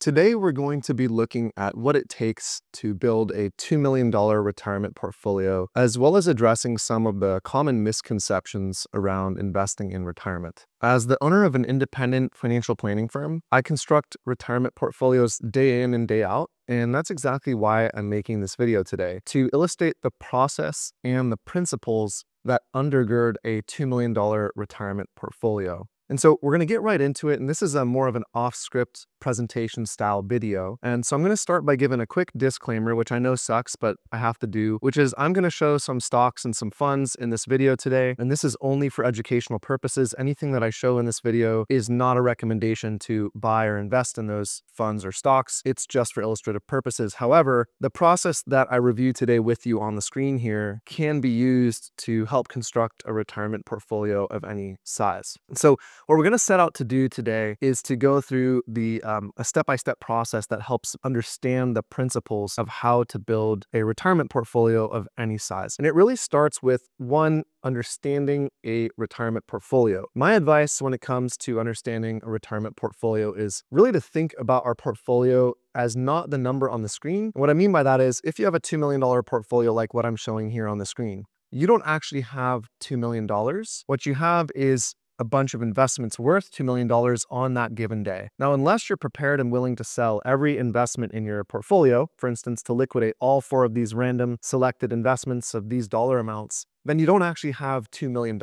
Today, we're going to be looking at what it takes to build a $2 million retirement portfolio, as well as addressing some of the common misconceptions around investing in retirement. As the owner of an independent financial planning firm, I construct retirement portfolios day in and day out, and that's exactly why I'm making this video today, to illustrate the process and the principles that undergird a $2 million retirement portfolio. And so we're going to get right into it, and this is a more of an off-script presentation style video. And so I'm going to start by giving a quick disclaimer, which I know sucks, but I have to do, which is I'm going to show some stocks and some funds in this video today, and this is only for educational purposes. Anything that I show in this video is not a recommendation to buy or invest in those funds or stocks. It's just for illustrative purposes. However, the process that I review today with you on the screen here can be used to help construct a retirement portfolio of any size. So what we're going to set out to do today is to go through a step-by-step process that helps understand the principles of how to build a retirement portfolio of any size. And it really starts with one, understanding a retirement portfolio. My advice when it comes to understanding a retirement portfolio is really to think about our portfolio as not the number on the screen. And what I mean by that is if you have a $2 million portfolio like what I'm showing here on the screen, you don't actually have $2 million. What you have is a bunch of investments worth $2 million on that given day. Now, unless you're prepared and willing to sell every investment in your portfolio, for instance, to liquidate all 4 of these random selected investments of these dollar amounts, then you don't actually have $2 million.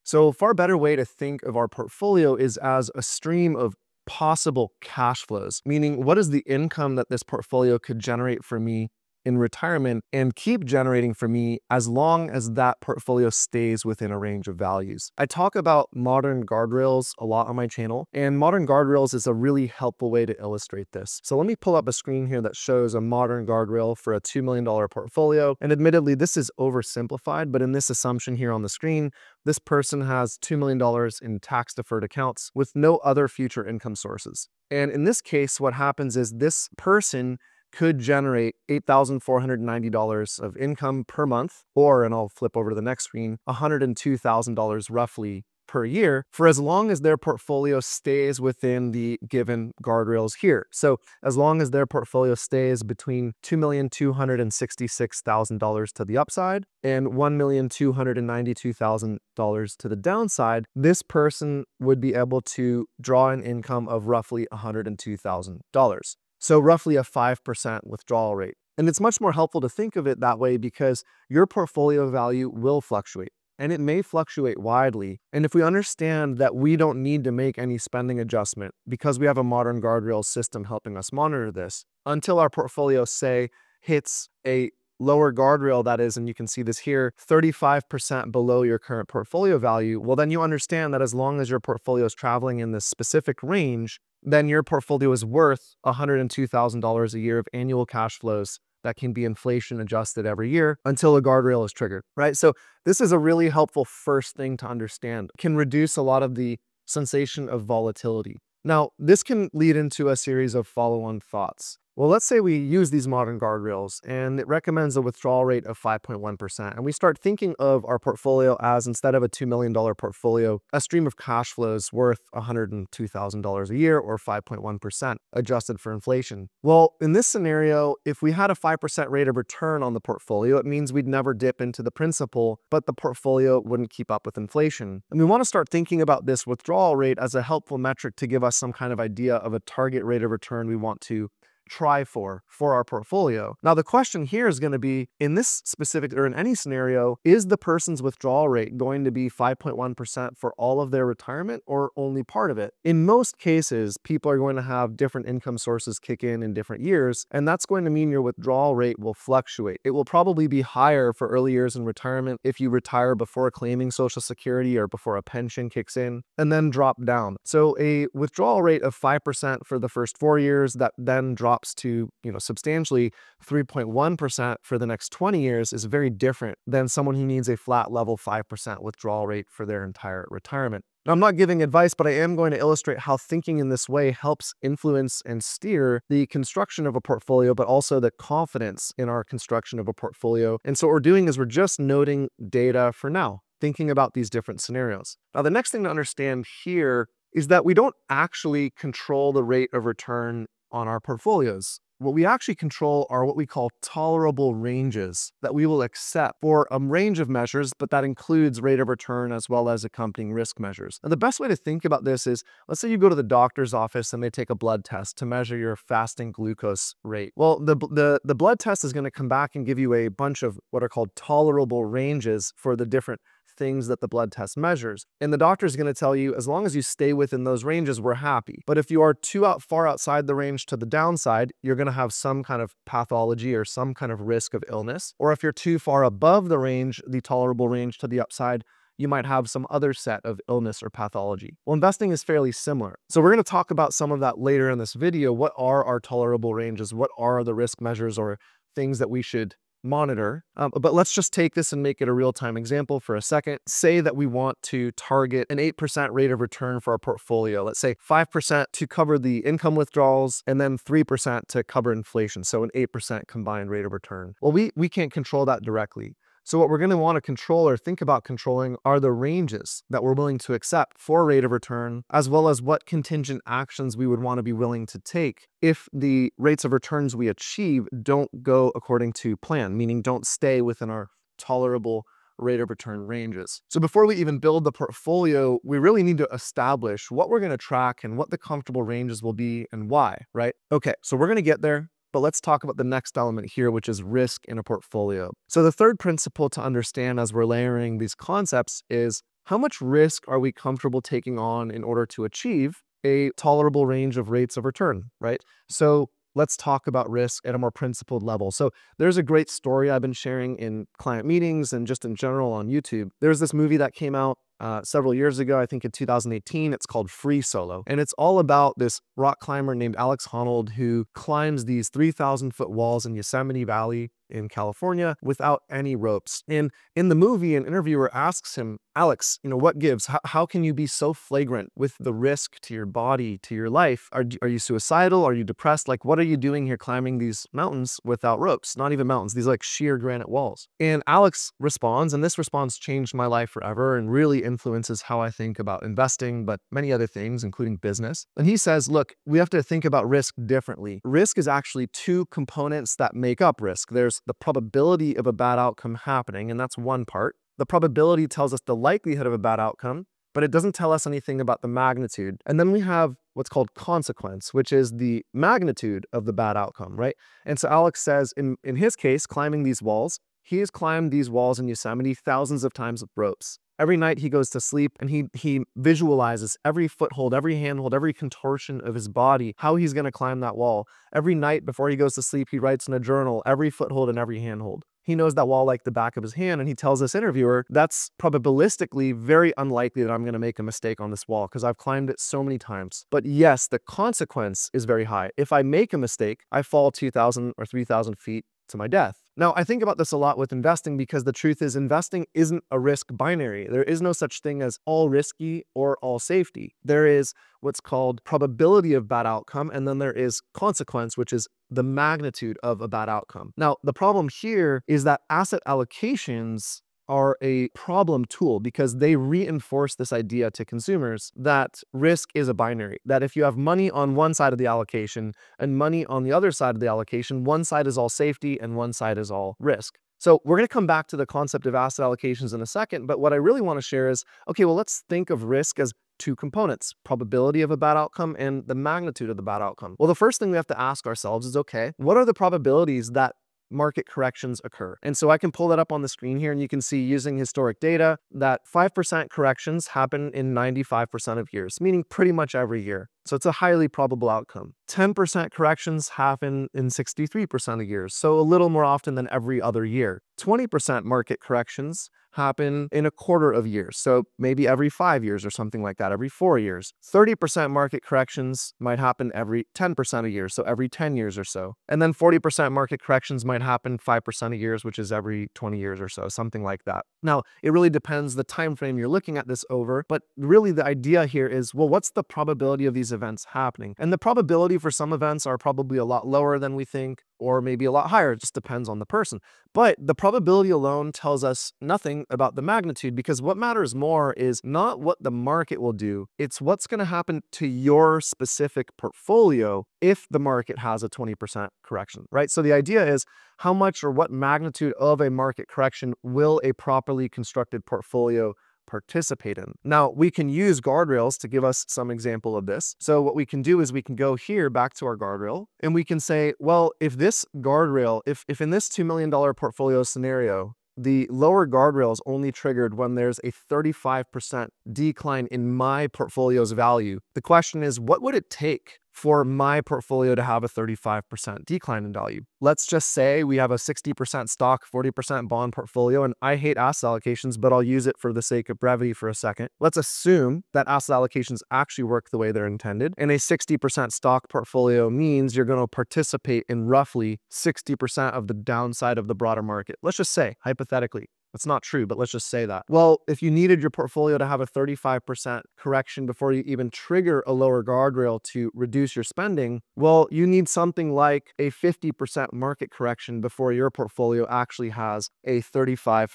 So a far better way to think of our portfolio is as a stream of possible cash flows, meaning what is the income that this portfolio could generate for me in retirement and keep generating for me as long as that portfolio stays within a range of values. I talk about modern guardrails a lot on my channel, and modern guardrails is a really helpful way to illustrate this. So let me pull up a screen here that shows a modern guardrail for a $2 million portfolio. And admittedly, this is oversimplified, but in this assumption here on the screen, this person has $2 million in tax-deferred accounts with no other future income sources. And in this case, what happens is this person could generate $8,490 of income per month, or, and I'll flip over to the next screen, $102,000 roughly per year for as long as their portfolio stays within the given guardrails here. So as long as their portfolio stays between $2,266,000 to the upside and $1,292,000 to the downside, this person would be able to draw an income of roughly $102,000. So roughly a 5% withdrawal rate. And it's much more helpful to think of it that way because your portfolio value will fluctuate, and it may fluctuate widely. And if we understand that we don't need to make any spending adjustment because we have a modern guardrail system helping us monitor this until our portfolio, say, hits a lower guardrail, that is, and you can see this here, 35% below your current portfolio value, well, then you understand that as long as your portfolio is traveling in this specific range, then your portfolio is worth $102,000 a year of annual cash flows that can be inflation adjusted every year until a guardrail is triggered, right? So this is a really helpful first thing to understand. It can reduce a lot of the sensation of volatility. Now, this can lead into a series of follow-on thoughts. Well, let's say we use these modern guardrails and it recommends a withdrawal rate of 5.1%. And we start thinking of our portfolio as, instead of a $2 million portfolio, a stream of cash flows worth $102,000 a year, or 5.1% adjusted for inflation. Well, in this scenario, if we had a 5% rate of return on the portfolio, it means we'd never dip into the principal, but the portfolio wouldn't keep up with inflation. And we want to start thinking about this withdrawal rate as a helpful metric to give us some kind of idea of a target rate of return we want to try for our portfolio. Now, the question here is going to be, in this specific, or in any scenario, is the person's withdrawal rate going to be 5.1% for all of their retirement or only part of it? In most cases, people are going to have different income sources kick in different years, and that's going to mean your withdrawal rate will fluctuate. It will probably be higher for early years in retirement if you retire before claiming Social Security or before a pension kicks in, and then drop down. So a withdrawal rate of 5% for the first 4 years that then drops to, substantially 3.1% for the next 20 years is very different than someone who needs a flat level 5% withdrawal rate for their entire retirement. Now, I'm not giving advice, but I am going to illustrate how thinking in this way helps influence and steer the construction of a portfolio, but also the confidence in our construction of a portfolio. And so what we're doing is we're just noting data for now, thinking about these different scenarios. Now, the next thing to understand here is that we don't actually control the rate of return on our portfolios. What we actually control are what we call tolerable ranges that we will accept for a range of measures, but that includes rate of return as well as accompanying risk measures. And the best way to think about this is, let's say you go to the doctor's office and they take a blood test to measure your fasting glucose rate. Well, the blood test is going to come back and give you a bunch of what are called tolerable ranges for the different things that the blood test measures. And the doctor is going to tell you, as long as you stay within those ranges, we're happy. But if you are too far outside the range to the downside, you're going to have some kind of pathology or some kind of risk of illness. Or if you're too far above the range, the tolerable range to the upside, you might have some other set of illness or pathology. Well, investing is fairly similar. So we're going to talk about some of that later in this video. What are our tolerable ranges? What are the risk measures or things that we should monitor? But let's just take this and make it a real-time example for a second. Say that we want to target an 8% rate of return for our portfolio. Let's say 5% to cover the income withdrawals and then 3% to cover inflation. So an 8% combined rate of return. Well, we can't control that directly. So what we're going to want to control or think about controlling are the ranges that we're willing to accept for rate of return, as well as what contingent actions we would want to be willing to take if the rates of returns we achieve don't go according to plan, meaning don't stay within our tolerable rate of return ranges. So before we even build the portfolio, we really need to establish what we're going to track and what the comfortable ranges will be and why, right? Okay, so we're going to get there. But let's talk about the next element here, which is risk in a portfolio. So the third principle to understand as we're layering these concepts is how much risk are we comfortable taking on in order to achieve a tolerable range of rates of return, right? So let's talk about risk at a more principled level. So there's a great story I've been sharing in client meetings and just in general on YouTube. There's this movie that came out several years ago, I think in 2018, it's called Free Solo. And it's all about this rock climber named Alex Honnold who climbs these 3,000-foot walls in Yosemite Valley in California without any ropes. And in the movie, an interviewer asks him, Alex, what gives? How can you be so flagrant with the risk to your body, to your life? Are you suicidal? Are you depressed? Like, what are you doing here climbing these mountains without ropes? Not even mountains, these like sheer granite walls. And Alex responds, and this response changed my life forever and really influences how I think about investing, but many other things, including business. And he says, look, we have to think about risk differently. Risk is actually two components that make up risk. There's the probability of a bad outcome happening, and that's one part. The probability tells us the likelihood of a bad outcome, but it doesn't tell us anything about the magnitude. And then we have what's called consequence, which is the magnitude of the bad outcome, right? And so Alex says, in his case, climbing these walls, he has climbed these walls in Yosemite thousands of times with ropes. Every night he goes to sleep and he visualizes every foothold, every handhold, every contortion of his body, how he's going to climb that wall. Every night before he goes to sleep, he writes in a journal every foothold and every handhold. He knows that wall like the back of his hand, and he tells this interviewer, that's probabilistically very unlikely that I'm going to make a mistake on this wall because I've climbed it so many times. But yes, the consequence is very high. If I make a mistake, I fall 2,000 or 3,000 feet to my death. Now, I think about this a lot with investing because the truth is investing isn't a risk binary. There is no such thing as all risky or all safety. There is what's called probability of bad outcome, and then there is consequence, which is the magnitude of a bad outcome. Now, the problem here is that asset allocations are a problem tool because they reinforce this idea to consumers that risk is a binary, that if you have money on one side of the allocation and money on the other side of the allocation, one side is all safety and one side is all risk. So we're going to come back to the concept of asset allocations in a second, but what I really want to share is, okay, well, let's think of risk as two components, probability of a bad outcome and the magnitude of the bad outcome. Well, the first thing we have to ask ourselves is, okay, what are the probabilities that market corrections occur? And so I can pull that up on the screen here and you can see using historic data that 5% corrections happen in 95% of years, meaning pretty much every year. So it's a highly probable outcome. 10% corrections happen in 63% of years, so a little more often than every other year. 20% market corrections happen in a quarter of years, so maybe every 5 years or something like that, every 4 years. 30% market corrections might happen every 10% a year, so every 10 years or so. And then 40% market corrections might happen 5% of years, which is every 20 years or so, something like that. Now, it really depends the time frame you're looking at this over, but really the idea here is, well, what's the probability of these events happening. And the probability for some events are probably a lot lower than we think, or maybe a lot higher. It just depends on the person. But the probability alone tells us nothing about the magnitude, because what matters more is not what the market will do, it's what's going to happen to your specific portfolio if the market has a 20% correction, right? So the idea is how much or what magnitude of a market correction will a properly constructed portfolio participate in. Now, we can use guardrails to give us some example of this. So what we can do is we can go here back to our guardrail and we can say, well, if this guardrail, if in this $2 million portfolio scenario, the lower guardrail is only triggered when there's a 35% decline in my portfolio's value. The question is, what would it take for my portfolio to have a 35% decline in value? Let's just say we have a 60% stock, 40% bond portfolio, and I hate asset allocations, but I'll use it for the sake of brevity for a second. Let's assume that asset allocations actually work the way they're intended, and a 60% stock portfolio means you're going to participate in roughly 60% of the downside of the broader market. Let's just say, hypothetically. That's not true, but let's just say that. Well, if you needed your portfolio to have a 35% correction before you even trigger a lower guardrail to reduce your spending, well, you need something like a 50% market correction before your portfolio actually has a 35%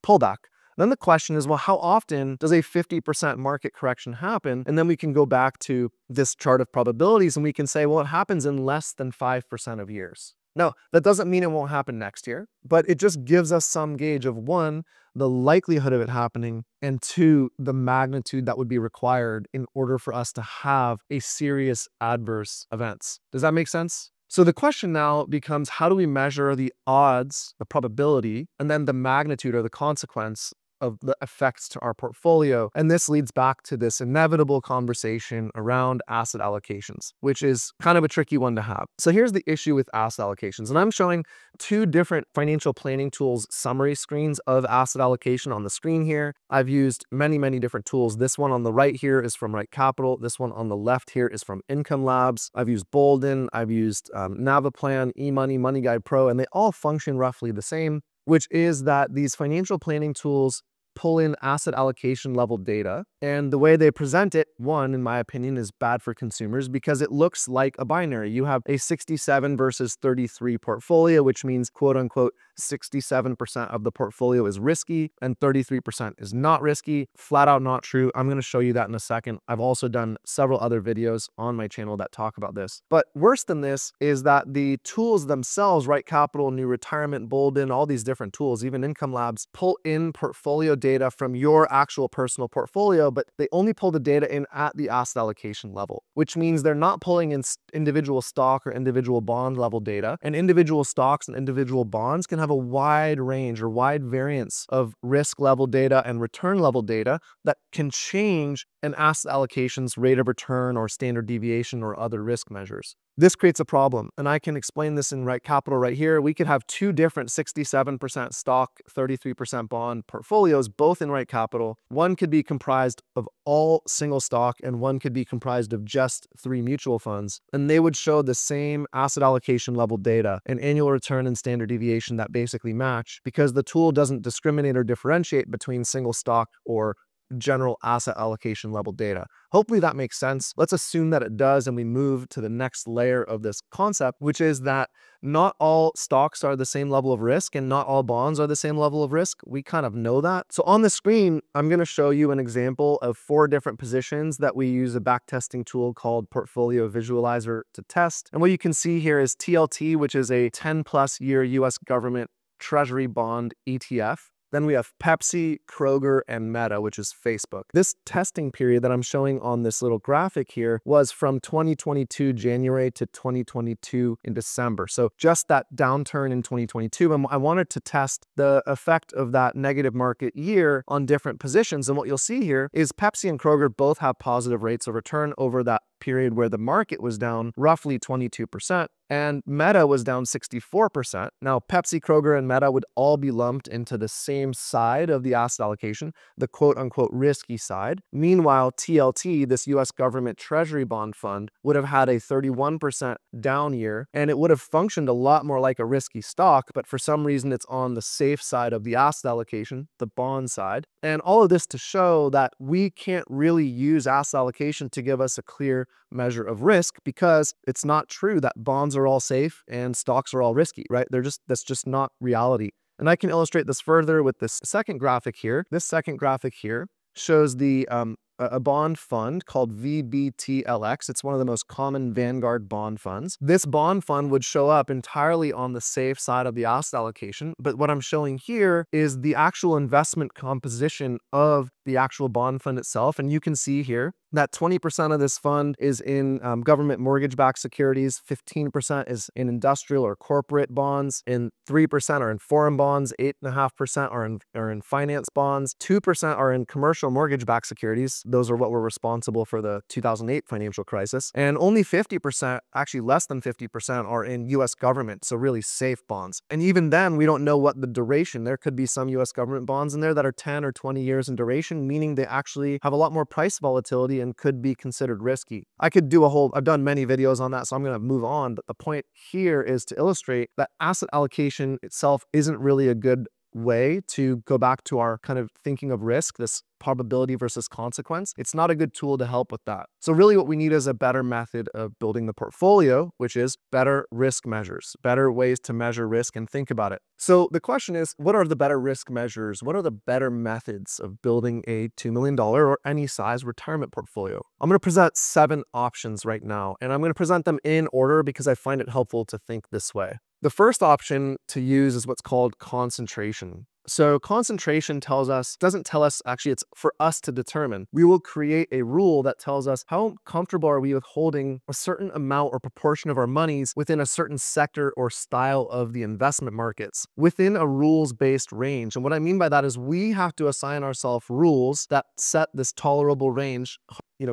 pullback. Then the question is, well, how often does a 50% market correction happen? And then we can go back to this chart of probabilities and we can say, well, it happens in less than 5% of years. No, that doesn't mean it won't happen next year, but it just gives us some gauge of one, the likelihood of it happening, and two, the magnitude that would be required in order for us to have a serious adverse events. Does that make sense? So the question now becomes, how do we measure the odds, the probability, and then the magnitude or the consequence of the effects to our portfolio? And this leads back to this inevitable conversation around asset allocations, which is kind of a tricky one to have. So here's the issue with asset allocations. And I'm showing two different financial planning tools summary screens of asset allocation on the screen here. I've used many, many different tools. This one on the right here is from RICP. This one on the left here is from Income Labs. I've used Bolden. I've used Navaplan, eMoney, Money Guide Pro, and they all function roughly the same, which is that these financial planning tools pull in asset allocation level data. And the way they present it, one, in my opinion, is bad for consumers because it looks like a binary. You have a 67 versus 33 portfolio, which means, quote unquote, 67% of the portfolio is risky and 33% is not risky. Flat out not true. I'm going to show you that in a second. I've also done several other videos on my channel that talk about this. But worse than this is that the tools themselves, RICP, New Retirement, Bolden, all these different tools, even Income Labs, pull in portfolio data from your actual personal portfolio, but they only pull the data in at the asset allocation level, which means they're not pulling in individual stock or individual bond level data. And individual stocks and individual bonds can have a wide range or wide variance of risk level data and return level data that can change an asset allocation's rate of return or standard deviation or other risk measures. This creates a problem, and I can explain this in RICP right here. We could have two different 67% stock, 33% bond portfolios, both in RICP. One could be comprised of all single stock, and one could be comprised of just 3 mutual funds, and they would show the same asset allocation level data, an annual return and standard deviation that basically match, because the tool doesn't discriminate or differentiate between single stock or general asset allocation level data. Hopefully that makes sense. Let's assume that it does, and we move to the next layer of this concept, which is that not all stocks are the same level of risk and not all bonds are the same level of risk. We kind of know that. So on the screen, I'm going to show you an example of 4 different positions that we use a backtesting tool called Portfolio Visualizer to test. And what you can see here is TLT, which is a 10+ year US government treasury bond ETF. Then we have Pepsi, Kroger, and Meta, which is Facebook. This testing period that I'm showing on this little graphic here was from 2022 January to 2022 in December. So just that downturn in 2022. And I wanted to test the effect of that negative market year on different positions. And what you'll see here is Pepsi and Kroger both have positive rates of return over that period where the market was down roughly 22%. And Meta was down 64%. Now, Pepsi, Kroger, and Meta would all be lumped into the same side of the asset allocation, the quote-unquote risky side. Meanwhile, TLT, this US government treasury bond fund, would have had a 31% down year, and it would have functioned a lot more like a risky stock, but for some reason it's on the safe side of the asset allocation, the bond side. And all of this to show that we can't really use asset allocation to give us a clear measure of risk, because it's not true that bonds are all safe and stocks are all risky, right? That's just not reality. And I can illustrate this further with this second graphic here. This second graphic here shows a bond fund called VBTLX. It's one of the most common Vanguard bond funds. This bond fund would show up entirely on the safe side of the asset allocation, but what I'm showing here is the actual investment composition of the actual bond fund itself. And you can see here that 20% of this fund is in government mortgage-backed securities, 15% is in industrial or corporate bonds, and 3% are in foreign bonds, 8.5% are in finance bonds, 2% are in commercial mortgage-backed securities. Those are what were responsible for the 2008 financial crisis. And only 50%, actually less than 50%, are in US government, so really safe bonds. And even then, we don't know what the duration. There could be some US government bonds in there that are 10 or 20 years in duration, meaning they actually have a lot more price volatility and could be considered risky. I've done many videos on that, so I'm going to move on. But the point here is to illustrate that asset allocation itself isn't really a good way to go back to our kind of thinking of risk, this probability versus consequence. It's not a good tool to help with that. So really what we need is a better method of building the portfolio, which is better risk measures, better ways to measure risk and think about it. So the question is, what are the better risk measures? What are the better methods of building a $2 million or any size retirement portfolio? I'm going to present 7 options right now, and I'm going to present them in order because I find it helpful to think this way. The first option to use is what's called concentration. So concentration doesn't tell us, actually it's for us to determine. We will create a rule that tells us how comfortable are we with holding a certain amount or proportion of our monies within a certain sector or style of the investment markets within a rules-based range. And what I mean by that is we have to assign ourselves rules that set this tolerable range,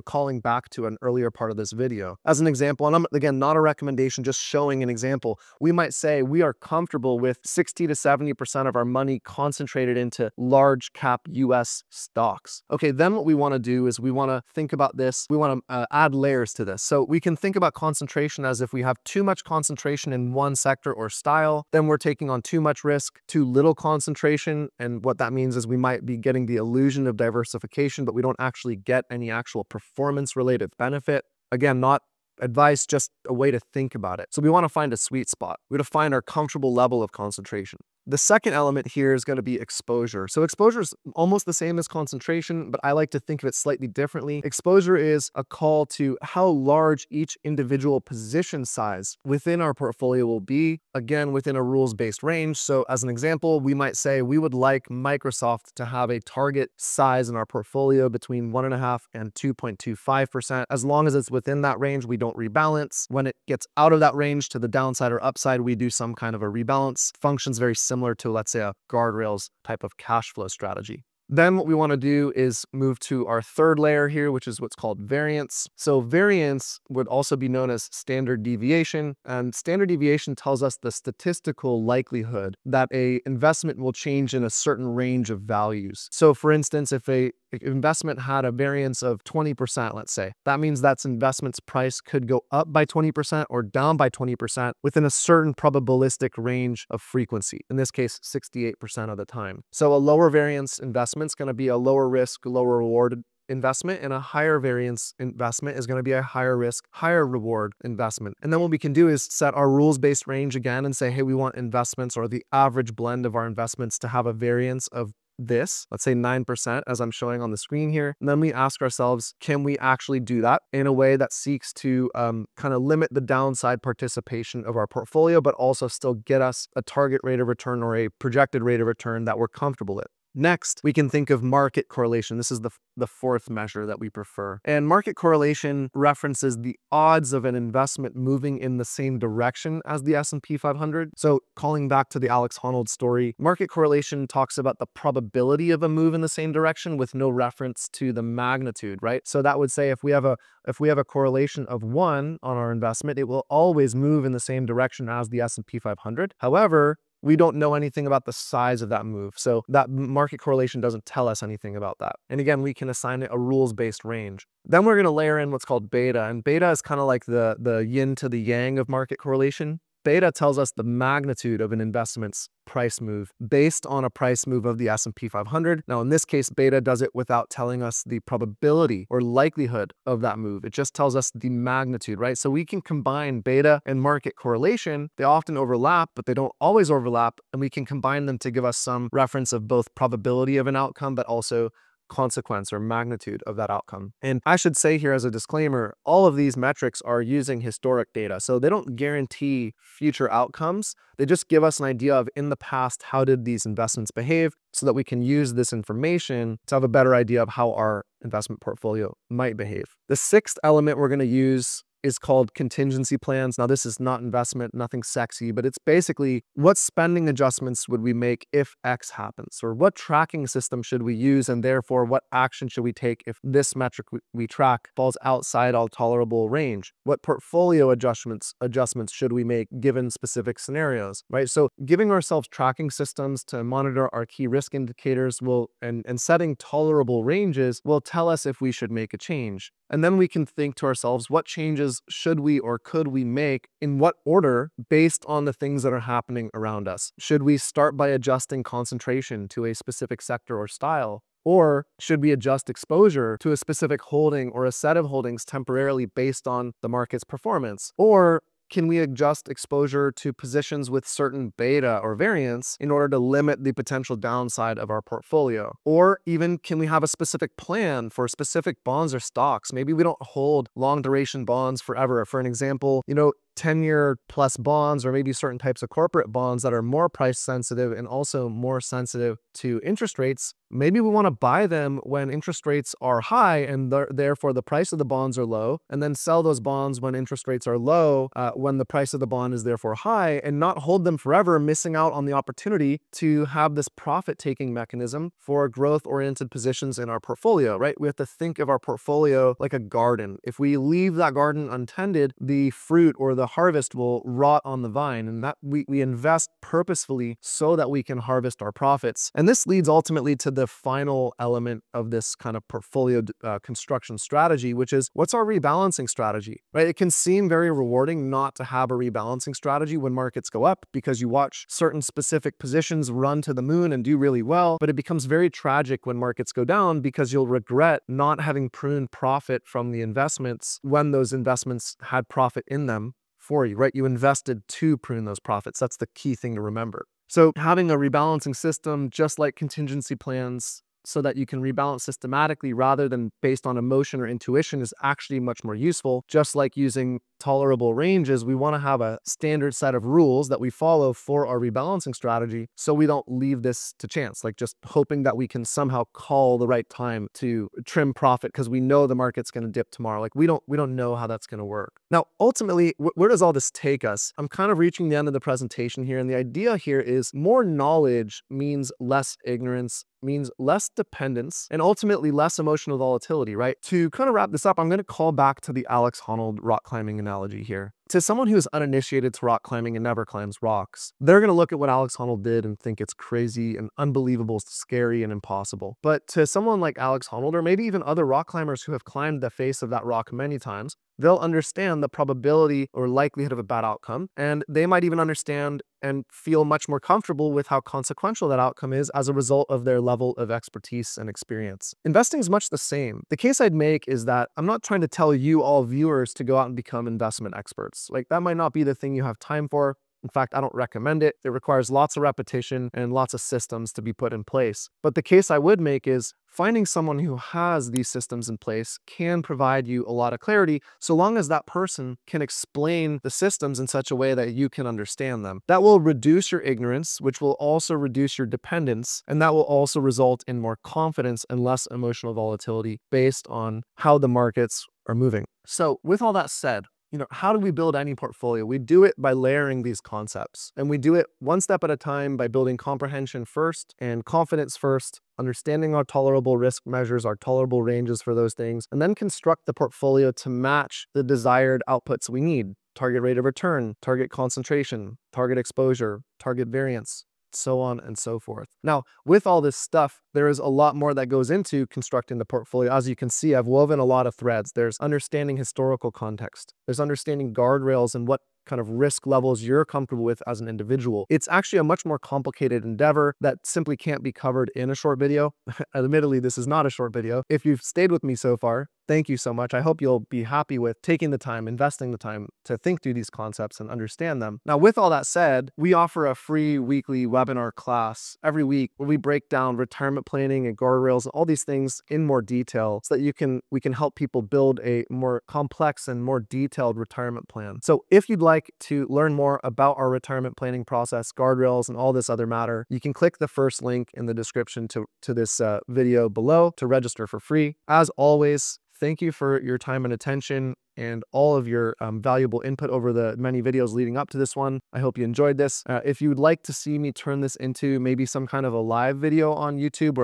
calling back to an earlier part of this video. As an example, and I'm, again, not a recommendation, just showing an example, we might say we are comfortable with 60 to 70% of our money concentrated into large cap US stocks. Okay, then what we want to do is we want to think about this. We want to add layers to this. So we can think about concentration as if we have too much concentration in one sector or style, then we're taking on too much risk, too little concentration. And what that means is we might be getting the illusion of diversification, but we don't actually get any actual performance-related benefit. Again, not advice, just a way to think about it. So we want to find a sweet spot. We want to find our comfortable level of concentration. The second element here is going to be exposure. So exposure is almost the same as concentration, but I like to think of it slightly differently. Exposure is a call to how large each individual position size within our portfolio will be, again, within a rules-based range. So as an example, we might say we would like Microsoft to have a target size in our portfolio between 1.5% and 2.25%. As long as it's within that range, we don't rebalance. When it gets out of that range to the downside or upside, we do some kind of a rebalance. Functions very similar to, let's say, a guardrails type of cash flow strategy. Then what we want to do is move to our third layer here, which is what's called variance. So variance would also be known as standard deviation. And standard deviation tells us the statistical likelihood that an investment will change in a certain range of values. So for instance, if an investment had a variance of 20%, let's say, that means that investment's price could go up by 20% or down by 20% within a certain probabilistic range of frequency. In this case, 68% of the time. So a lower variance investment is going to be a lower risk, lower reward investment, and a higher variance investment is going to be a higher risk, higher reward investment. And then what we can do is set our rules-based range again and say, hey, we want investments or the average blend of our investments to have a variance of this, let's say 9%, as I'm showing on the screen here. And then we ask ourselves, can we actually do that in a way that seeks to kind of limit the downside participation of our portfolio, but also still get us a target rate of return or a projected rate of return that we're comfortable with? Next, we can think of market correlation. This is the fourth measure that we prefer. And market correlation references the odds of an investment moving in the same direction as the S&P 500. So calling back to the Alex Honnold story, market correlation talks about the probability of a move in the same direction with no reference to the magnitude, right? So that would say if we have a correlation of 1 on our investment, it will always move in the same direction as the S&P 500. However, we don't know anything about the size of that move. So that market correlation doesn't tell us anything about that. And again, we can assign it a rules-based range. Then we're going to layer in what's called beta. And beta is kind of like the yin to the yang of market correlation. Beta tells us the magnitude of an investment's price move based on a price move of the S&P 500. Now, in this case, beta does it without telling us the probability or likelihood of that move. It just tells us the magnitude, right? So we can combine beta and market correlation. They often overlap, but they don't always overlap. And we can combine them to give us some reference of both probability of an outcome, but also consequence or magnitude of that outcome. And I should say here as a disclaimer, all of these metrics are using historic data. So they don't guarantee future outcomes. They just give us an idea of in the past, how did these investments behave so that we can use this information to have a better idea of how our investment portfolio might behave. The sixth element we're going to use is called contingency plans. Now, this is not investment, nothing sexy, but it's basically what spending adjustments would we make if X happens, or what tracking system should we use, and therefore what action should we take if this metric we track falls outside our tolerable range? What portfolio adjustments should we make given specific scenarios, right? So giving ourselves tracking systems to monitor our key risk indicators and setting tolerable ranges will tell us if we should make a change. And then we can think to ourselves, what changes should we or could we make in what order based on the things that are happening around us? Should we start by adjusting concentration to a specific sector or style? Or should we adjust exposure to a specific holding or a set of holdings temporarily based on the market's performance? Or can we adjust exposure to positions with certain beta or variance in order to limit the potential downside of our portfolio? Or even can we have a specific plan for specific bonds or stocks? Maybe we don't hold long duration bonds forever. For an example, 10-year plus bonds, or maybe certain types of corporate bonds that are more price sensitive and also more sensitive to interest rates. Maybe we want to buy them when interest rates are high and therefore the price of the bonds are low, and then sell those bonds when interest rates are low, when the price of the bond is therefore high, and not hold them forever, missing out on the opportunity to have this profit-taking mechanism for growth-oriented positions in our portfolio, right? We have to think of our portfolio like a garden. If we leave that garden untended, the fruit or the harvest will rot on the vine, and that we invest purposefully so that we can harvest our profits. And this leads ultimately to the final element of this kind of portfolio construction strategy, which is what's our rebalancing strategy, right? It can seem very rewarding not to have a rebalancing strategy when markets go up because you watch certain specific positions run to the moon and do really well, but it becomes very tragic when markets go down because you'll regret not having pruned profit from the investments when those investments had profit in them for you, right? You invested to prune those profits. That's the key thing to remember. So having a rebalancing system, just like contingency plans, so that you can rebalance systematically rather than based on emotion or intuition is actually much more useful. Just like using tolerable ranges, we want to have a standard set of rules that we follow for our rebalancing strategy so we don't leave this to chance, like just hoping that we can somehow call the right time to trim profit because we know the market's going to dip tomorrow. Like we don't know how that's going to work. Now, ultimately, where does all this take us? I'm kind of reaching the end of the presentation here, and the idea here is more knowledge means less ignorance, means less dependence, and ultimately less emotional volatility, right? To kind of wrap this up, I'm going to call back to the Alex Honnold rock climbing analogy here. To someone who is uninitiated to rock climbing and never climbs rocks, they're going to look at what Alex Honnold did and think it's crazy and unbelievable, scary and impossible. But to someone like Alex Honnold, or maybe even other rock climbers who have climbed the face of that rock many times, they'll understand the probability or likelihood of a bad outcome, and they might even understand and feel much more comfortable with how consequential that outcome is as a result of their level of expertise and experience. Investing is much the same. The case I'd make is that I'm not trying to tell you all viewers to go out and become investment experts. Like that might not be the thing you have time for. In fact, I don't recommend it. It requires lots of repetition and lots of systems to be put in place. But the case I would make is finding someone who has these systems in place can provide you a lot of clarity, so long as that person can explain the systems in such a way that you can understand them. That will reduce your ignorance, which will also reduce your dependence, and that will also result in more confidence and less emotional volatility based on how the markets are moving. So with all that said, how do we build any portfolio? We do it by layering these concepts, and we do it one step at a time by building comprehension first and confidence first, understanding our tolerable risk measures, our tolerable ranges for those things, and then construct the portfolio to match the desired outputs we need: target rate of return, target concentration, target exposure, target variance, so on and so forth. Now, with all this stuff, there is a lot more that goes into constructing the portfolio. As you can see, I've woven a lot of threads. There's understanding historical context. There's understanding guardrails and what kind of risk levels you're comfortable with as an individual. It's actually a much more complicated endeavor that simply can't be covered in a short video. Admittedly, this is not a short video. If you've stayed with me so far, thank you so much. I hope you'll be happy with taking the time, investing the time to think through these concepts and understand them. Now, with all that said, we offer a free weekly webinar class every week where we break down retirement planning and guardrails and all these things in more detail so that we can help people build a more complex and more detailed retirement plan. So if you'd like to learn more about our retirement planning process, guardrails, and all this other matter, you can click the first link in the description to this video below to register for free. As always, thank you for your time and attention and all of your valuable input over the many videos leading up to this one. I hope you enjoyed this. If you would like to see me turn this into maybe some kind of a live video on YouTube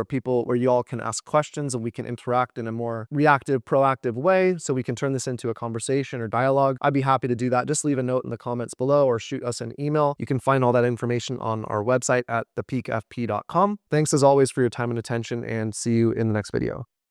where you all can ask questions and we can interact in a more reactive, proactive way, so we can turn this into a conversation or dialogue, I'd be happy to do that. Just leave a note in the comments below or shoot us an email. You can find all that information on our website at thepeakfp.com. Thanks as always for your time and attention, and see you in the next video.